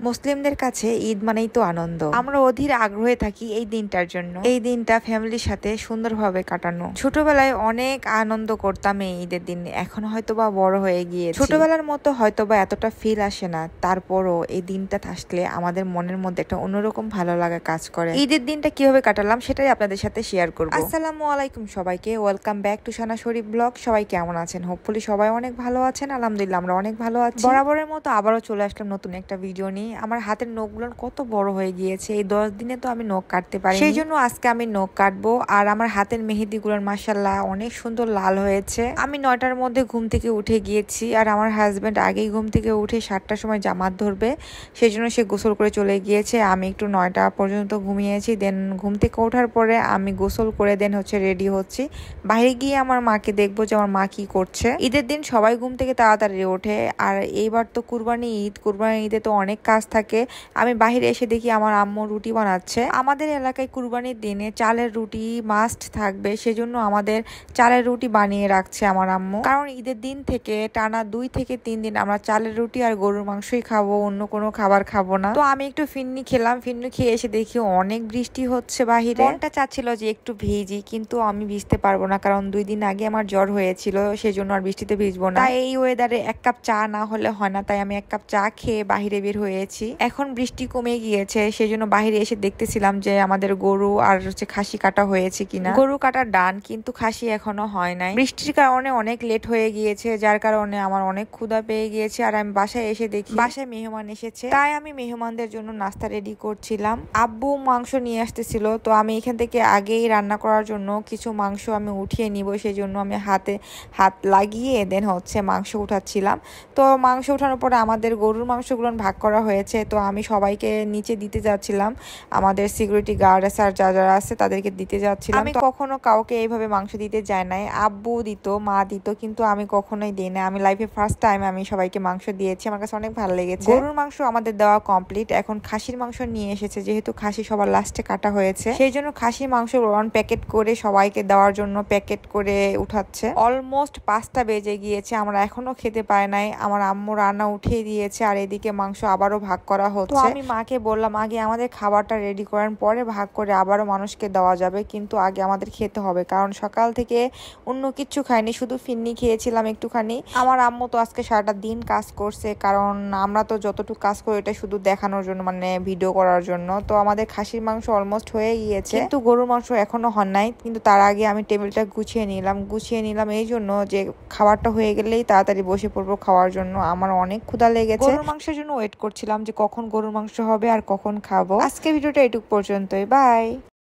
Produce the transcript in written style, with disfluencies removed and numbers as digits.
মুসলিমদের কাছে ঈদ মানেই তো আনন্দ। আমরা অধীর আগ্রহে থাকি এই দিনটার জন্য। এই দিনটা ফ্যামিলির সাথে সুন্দরভাবে কাটানো। ছোটবেলায় অনেক আনন্দ করতাম এই ঈদের দিন। এখন হয়তোবা বড় হয়ে গিয়েছি। ছোটবেলার মতো হয়তোবা এতটা ফিল আসে না, তারপরও এই দিনটা আসলে আমাদের মনের মধ্যে একটা অন্যরকম ভালো লাগা কাজ করে। ঈদের দিনটা কিভাবে কাটালাম সেটাই আপনাদের সাথে শেয়ার করব। আসসালামু আলাইকুম সবাইকে, welcome back to Sana Sharif blog. সবাই কেমন আছেন? হোপফুলি সবাই অনেক ভালো আছেন। আলহামদুলিল্লাহ আমরা অনেক ভালো আছি। বরাবরের মতো আবারও চলে আসলাম নতুন একটা ভিডিও নিয়ে। আমার হাতের নখগুলো কত বড় হয়ে গিয়েছে, এই 10 দিনে তো আমি নখ কাটতে পারি, সেই জন্য আজকে আমি নখ কাটবো। আর আমার হাতের মেহেদি গুলোর মাশাআল্লাহ অনেক সুন্দর লাল হয়েছে। আমি 9টার মধ্যে ঘুম থেকে উঠে গিয়েছি, আর আমার হাজবেন্ড আগেই ঘুম থেকে উঠে 7টার সময় জামাত ধরবে, সেই জন্য সে গোসল করে চলে গিয়েছে। আমি একটু 9টা পর্যন্ত ঘুমিয়েছি। দেন ঘুম থেকে ওঠার পরে আমি গোসল করে দেন রেডি হচ্ছি। বাইরে গিয়ে আমার মাকে দেখবো যে আমার মা কি করছে। ঈদের দিন সবাই ঘুম থেকে তাড়াতাড়ি ওঠে, আর এইবার তো কুরবানি ঈদ। কুরবানি ঈদে তো অনেক কাজ থাকে। আমি বাইরে এসে দেখি আমার আম্মু রুটি বানাচ্ছে। আমাদের এলাকায় কুরবানির দিনে চালের রুটি মাস্ট থাকবে, সেজন্য আমাদের চালের রুটি বানিয়ে রাখছে আমার আম্মু। কারণ ঈদের দিন থেকে টানা 2 থেকে 3 দিন আমরা চালের রুটি আর গরুর মাংসই খাবো, অন্য কোনো খাবার খাবো না। তো আমি একটু ফিন্নি খেলাম। ফিন্নি খেয়ে এসে দেখি অনেক বৃষ্টি হচ্ছে বাহিরে। মনটা চাচ্ছিল যে একটু ভিজি, কিন্তু আমি ভিজতে পারবো না, কারণ 2 দিন আগে আমার জ্বর হয়েছিল, সেজন্য আর বৃষ্টিতে ভিজবো না। তাই এই ওয়েদারে 1 কাপ চা না হলে হয় না, তাই আমি 1 কাপ চা খেয়ে বাহিরে বের হয়েছি। এখন বৃষ্টি কমে গিয়েছে, সেই জন্য বাহিরে এসে দেখতেছিলাম যে আমাদের গরু আর খাসি কাটা হয়েছে কিনা। গরু কাটা ডান, কিন্তু খাসি এখনো হয় নাই। বৃষ্টির কারণে অনেক লেট হয়ে গিয়েছে, যার কারণে আমার অনেক ক্ষুধা পেয়ে গিয়েছে। আর আমি বাসায় এসে দেখি বাসায় মেহমান এসেছে, তাই আমি মেহমানদের জন্য নাস্তা রেডি করছিলাম। আব্বু মাংস নিয়ে আসতেছিল, তো আমি এখান থেকে আগেই রান্না করার জন্য কিছু মাংস আমি উঠিয়ে নিব, সেই জন্য আমি হাত লাগিয়ে দেন মাংস উঠাচ্ছিলাম। তো মাংস উঠানোর পরে আমাদের গরুর মাংসগুলো ভাগ করা হয়েছে, তো আমি সবাইকে নিচে দিতে যাচ্ছিলাম। আমাদের সিকিউরিটি গার্ড আছে আর যারা আছে তাদেরকে দিতে যাচ্ছিলাম। আমি কখনো কাউকে এইভাবে মাংস দিতে যাই নাই। আব্বু দিত, মা দিত, কিন্তু আমি কখনোই দিই না। আমি লাইফে ফার্স্ট টাইম আমি সবাইকে মাংস দিয়েছি, আমার কাছে অনেক ভালো লেগেছে। গরুর মাংস আমাদের দেওয়া কমপ্লিট। এখন খাসির মাংস নিয়ে এসেছে, যেহেতু খাসি সবার লাস্টে কাটা হয়েছে, সেই জন্য খাসির মাংস প্যাকেট করে সবাইকে দেওয়ার জন্য প্যাকেট করে উঠাচ্ছে। অলমোস্ট 5টা বেজে গিয়েছে, আমরা এখনো খেতে পাই নাই। আমার আম্মু রান্না উঠিয়ে দিয়েছে, আর এদিকে মাংস আবারও ভাগ করা হচ্ছে। তো আমি মাকে বললাম আগে আমাদের খাবারটা রেডি করেন, পরে ভাগ করে আবারও মানুষকে দেওয়া যাবে, কিন্তু আগে আমাদের খেতে হবে, কারণ সকাল থেকে অন্য কিছু খাইনি, শুধু ফিন্নি খেয়েছিলাম একটুখানি। আমার আম্মু তো আজকে সারাটা দিন কাজ করছে, কারণ আমরা তো যতটুকু কাজ করি এটা শুধু দেখানোর জন্য, মানে ভিডিও করার জন্য। তো আমাদের খাসির মাংস অলমোস্ট হয়ে গিয়েছে, কিন্তু গরুর মাংস এখনো হয় নাই। কিন্তু তার আগে আমি টেবিলটা গুছিয়ে নিলাম এই জন্য যে খাবারটা হয়ে গেলেই তাড়াতাড়ি বসে পড়বো খাওয়ার জন্য। আমার অনেক ক্ষুধা লেগেছে। গরুর মাংসের জন্য ওয়েট করছিলাম যে কখন গরুর মাংস হবে আর কখন খাবো। আজকে ভিডিওটা এটুকু পর্যন্তই, বাই।